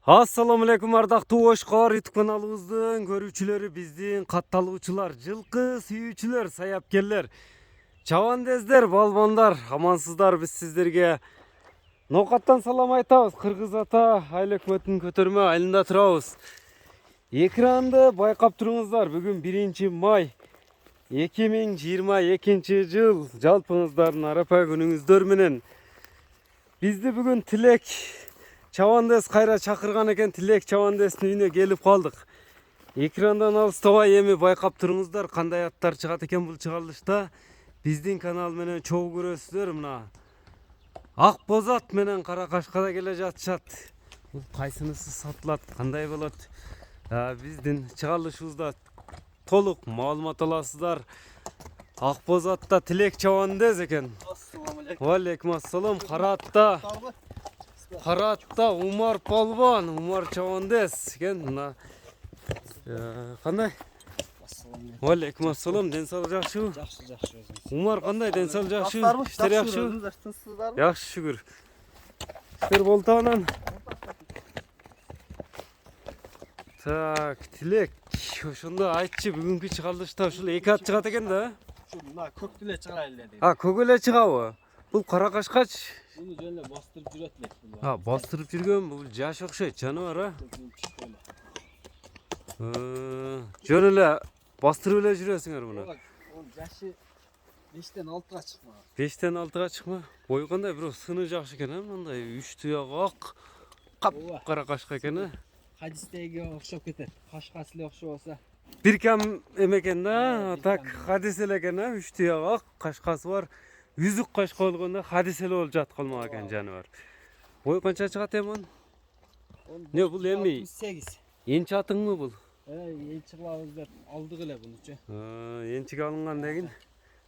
Assalamu alaikum ардактуу Ошкор YouTube каналыбыздын көрүүчүлөрү, биздин катталуучулар, жылкы сүйүүчүлөр, саяпкерлер, чабандездер, балбандар, амансыздар. Биз сиздерге Нокаттан салам айтабыз. Кыргыз ата айыл өкмөтүнүн көтөрмө айылында турабыз. Экранды байкап туруңуздар. Бүгүн 1 май 2022 жыл. Жалпыңыздардын арапа күнүңүздөр менен. Бизди бүгүн Тилек Чабандес кайра чакырган экен. Тилек Чабандестин үйүнө келип калдык. Экрандан алыстабай эми байкап туруңуздар, кандай аттар чыгат экен бул чыгарылышта. Биздин канал менен чогуу көрөсүздөр. Мына ак боз ат менен кара кашкада келе жатышат. Бул кайсынысы сатылат, кандай болот? Биздин чыгарылышыбызда толук маалымат аласыздар. Ак боз атта Тилек Чабандес экен. Ассаламу алейкум. Валейкум ассалам. Кара атта Умар Палван, Умар Чабандес экен. Мына кандай? Ассаламу алейкум. Валейкум ассалам. Ден соолук жакшыбы? Жакшы, жакшы өзүңүз. Умар кандай? Ден соолук жакшыбы? Иштер жакшыбы? Тынчсыздарбы? Жакшы, шүгүр. Иштер болду анан. Так, Тилек, ошондо айтчы, бүгүнкү чыгарылышта ушул эки ат чыгат экен да? Мына көк деле чыгара эле дейм. Көк эле чыгабы? Бул кара кашкач. Буну жөн эле бастырып жүрөт элек. Бастырып жүргөн, бул жаш окшойт, жаныбар, Жөн эле бастырып эле жүрөсүңөр муну. Ол жашы 5тен 6га чыкмаган. 5тен 6га чыкма. Бою кандай, бирок сыны жакшы экен, мындай 3 туяк ак, кара кашка экен, Хадистеге окшоп кетет. Кашкасы эле окшоп болсо. Бир кам эме да, так хадис эле экен, 3 туяк ак, кашкасы бар. Үзүк кашка болгондо хадис эле болуп жатып калмак экен, жаныбар. Бою канча чыгат эми он? Не бул эми 68. энчи атыңбы бул? Энчи кылабыз деп алдык эле бунучу. Энчиге алынган деген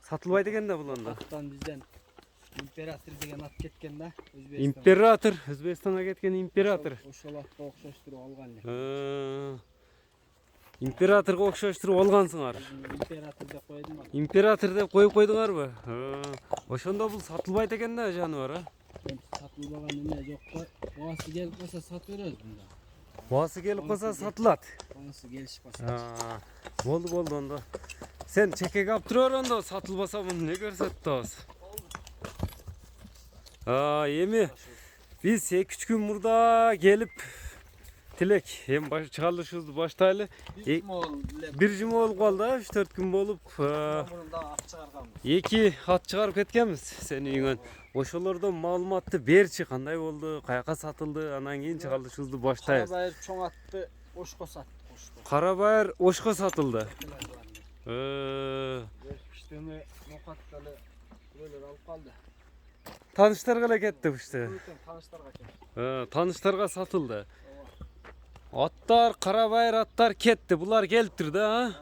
сатылбайт экен да бул анда. Аттан бизден император деген ат кеткен да, Өзбекстан. Император, Өзбекстанга кеткен император. Ошол атка окшоштуруп алган эле. Императорго окшоштуруп алгансыңар. Император деп койдум. Император деп коюп койдуңарбы? Ошондо бул сатылбайт экен да, жаныбар, Сатылбаган эме жок го. Баасы келип калса сатып беребиз мында. Баасы келип калса сатылат. Баасы келишип калса. Болду ондо. Сен чекеге алып тура бер ондо, сатылбаса муну эмне көрсөтүп атабыз? Эми биз 2-3 күн мурда келип Тилек, эми чыгарылышыбызды баштайлы. Бир жума болуп калды, 3-4 күн болуп. Мурунда ат чыгарганбыз. 2 ат чыгарып кеткенбиз сенин үйүңөн. Ошолордон маалыматты берчи, кандай болду, каяка сатылды, анан кийин чыгарылышыбызды баштайбыз. Карабайыр чоң атты Ошко саттык. Карабайыр Ошко сатылды. Иштеме Нокатталы бирөөлөр алып калды. Тааныштарга эле кетти уште. Тааныштарга кетти. Тааныштарга сатылды. Аттар, карабайыр аттар кетти. Булар келиптир да,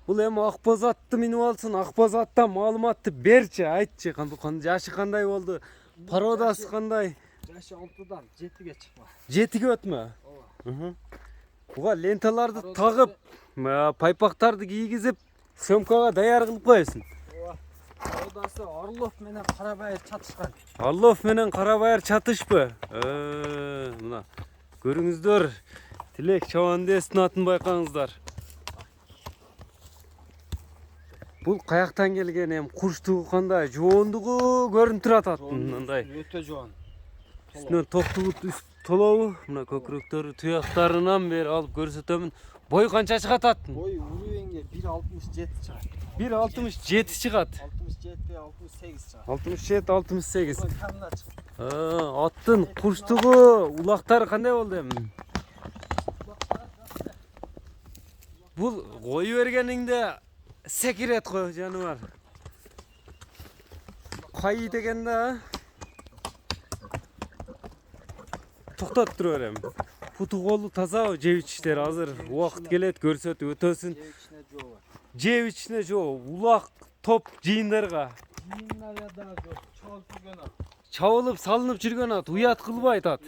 Бул эми ак боз атты минип алсын, ак боз аттан маалыматты берчи, айтчы. Жашы кандай болду? Породасы кандай? Жашы 6дан 7ге чыкма. 7ге өтмө? Буга ленталарды тагып, пайпактарды кийгизип, сөмкага даяр кылып коесуң. Породасы Орлов менен Карабайыр чатышкан. Орлов менен Карабайыр чатышпы? Мына көрүңүздөр. Тилек Чабандестин атын байкаңыздар. Бул каяктан келген, эми курчтугу кандай, жоондугу көрүнүп турат аттын мындай. Өтө жоон. Үстүнөн токтугут үст толобу, мына көкүрөктөрү, туяктарынан бери алып көрсөтөмүн. Бой канча чыгат аттын? Бой уруеңге 1.67 чыгат. 1.67 чыгат. 67, 68 чыгат. 67-68. Аттын курчтугу, улактары кандай болду эми? Бул кою бергениңде секирет го, жаныбар. Кайы деген да. Токтотуп тура берем. Путу колу тазабы, жеп ичиштери азыр убакыт келет, көрсөтүп өтөсүн. Жеп ичине жоо, улак топ жыйындарга. Чабылып салынып жүргөн ат, уят кылбайт ат.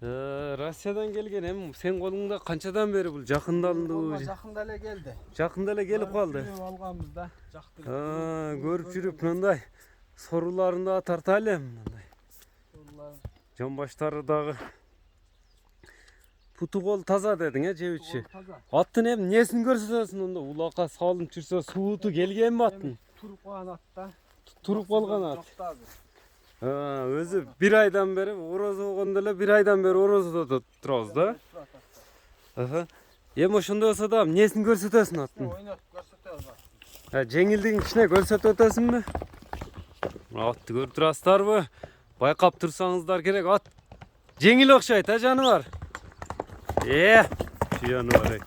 Россиядан келген, эми сен колуңда канчадан бери бул жакында алынды? Жакында эле келди. Жакында эле келип калды. Алганбыз да, жактырып. Көрүп жүрүп мындай соруларында тартайлы мындай. Жан баштары дагы Putu kol taza dedin ya Cevitçi. Taza. Attın hem nesini görsetesин onda? Ulaka salınıp жүрсө сууту келген mi attın? Turup koyan atta. Turup kalgan at. Yoktu abi. Ha, özü bir aydan beri oroz olganda эле bir aydan beri orozda turabыз da. Aha. Эми ошондой болсо да эмнесин көрсөтөсүн аттын? Oynat görsetiyoruz bak. Ha, жеңилдигин кичине көрсөтүп өтөсүнбү? Атты көрүп турасыздарбы? Байкап турсаңыздар керек, ат жеңил окшойт, а жаныбар? Şu жаныбар.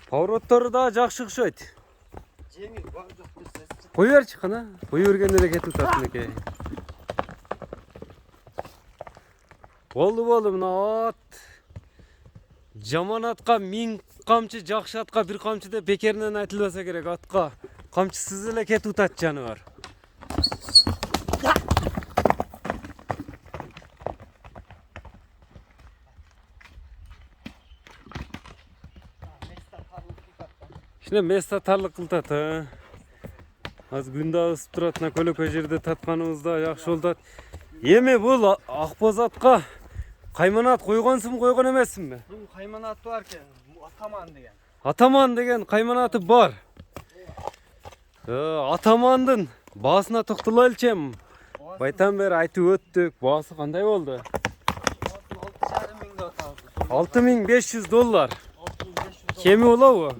Повороттору да жакшы окшойт. Cemil var yok bir ses. Кой берчи кана. Кой бергенде эле кетип атат эке. Болду мына ат. Жаман атка 1000 камчы, жакшы атка 1 камчы деп бекеринен айтылбаса керек. Атка камчысыз эле кетип атат жаныбар. Кичине места тарлык кылтат, а. Азыр күн да ысып турат, мына көлөкө жерде татканыбыз да жакшы болот. Эми бул акбоз атка кайманат койгонсуңбу, койгон эмессиңби? Bunun kaymanatı varken Ataman деген. Атаман деген кайманаты бар. Атамандын баасына токтололчу эми. Байтан бери айтып өттүк. Баасы кандай болду? 6.500 $6500. 6.500 Кеми болобу?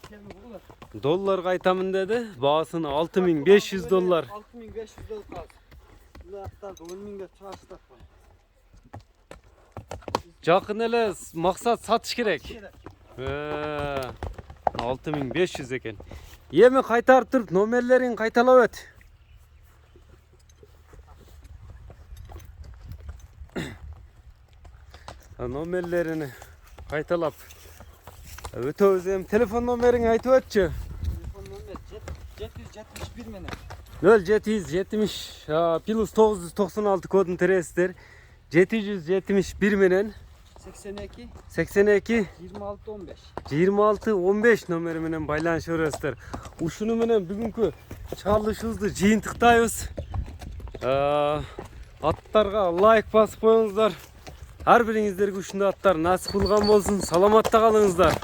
Kemi olur. Долларга айтамын деди. Баасыны $6500. 6.500 kaldı. Bu hatta 10.000'e çarşıda koy. Жакын эле максат сатыш керек. 6500 экен. Эми кайтарып туруп номерлерин кайталап өт. Номерлерини кайталап өтөбүз. Эми телефон номериңи айтып өтчү. Telefon numara 771 mene. 0770 плюс 996 кодун тересиздер. 771 менен 82 82 26 15. 26-15 номери менен байланышып бересиздер. Ушуну менен бүгүнкү чалышыбызды жыйынтыктайбыз. Аттарга лайк басып коюңуздар. Ар бириңиздерге ушундай аттар насип кылган болсун. Саламатта калыңыздар.